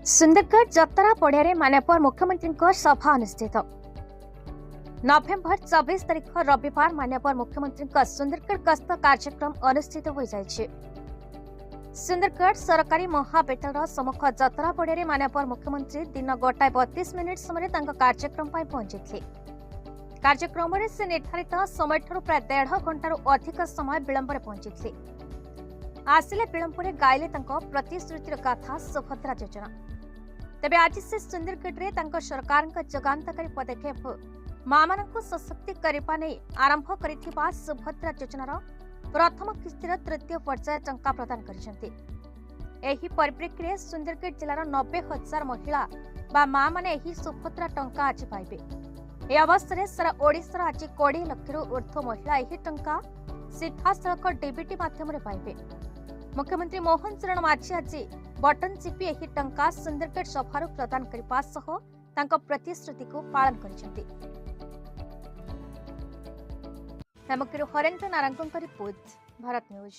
सुंदरगढ़ जतरा पड़िया मान्यवर मुख्यमंत्री सभा अनुष्ठित नवेम्बर 24 तारिख रविवार मान्यवर मुख्यमंत्री सुंदरगढ़ गस्त कार्यक्रम अनुष्ठित हो जाए। सुंदरगढ़ सरकारी महाविद्यालय सम्मुख जतरा पड़िया मान्यवर मुख्यमंत्री दिन 1:32 समय कार्यक्रम पहुंची थे। कार्यक्रम में से निर्धारित समय प्राय 1.5 घंटार अधिक समय विलंब पहुंची थे। आसिले विलंब गाइले प्रतिश्रुतिर गाथा सुभद्रा योजना। तेबे आज से सुंदरगढ़ सरकार जगांतकारी पदक्षेप मां मानक सशक्ति करने नहीं आरंभ करिथिबा सुभद्रा योजनार प्रथम किस्तिर तृतीय पर्याय टंका प्रदान करिसेंति। एही परिप्रेक्षी में सुंदरगढ़ जिलार 90,000 महिला बा मां माने एही सुभद्रा टंका आज पाइबे। ए अवसर में सारा ओडिशार आज 20 लाख ऊर्ध्व महिला एही टंका सीधासलख डीबीटी माध्यम पाइबे। मुख्यमंत्री मोहन चरण माझी आज बटन चिपी एही टंका सुंदरगढ़ सभार प्रदान करने सह तांको प्रतिश्रुति को पालन करिसेंति। हेमगिरी हरेन्द्र नारायणଙ୍କ रिपोर्ट भारत न्यूज।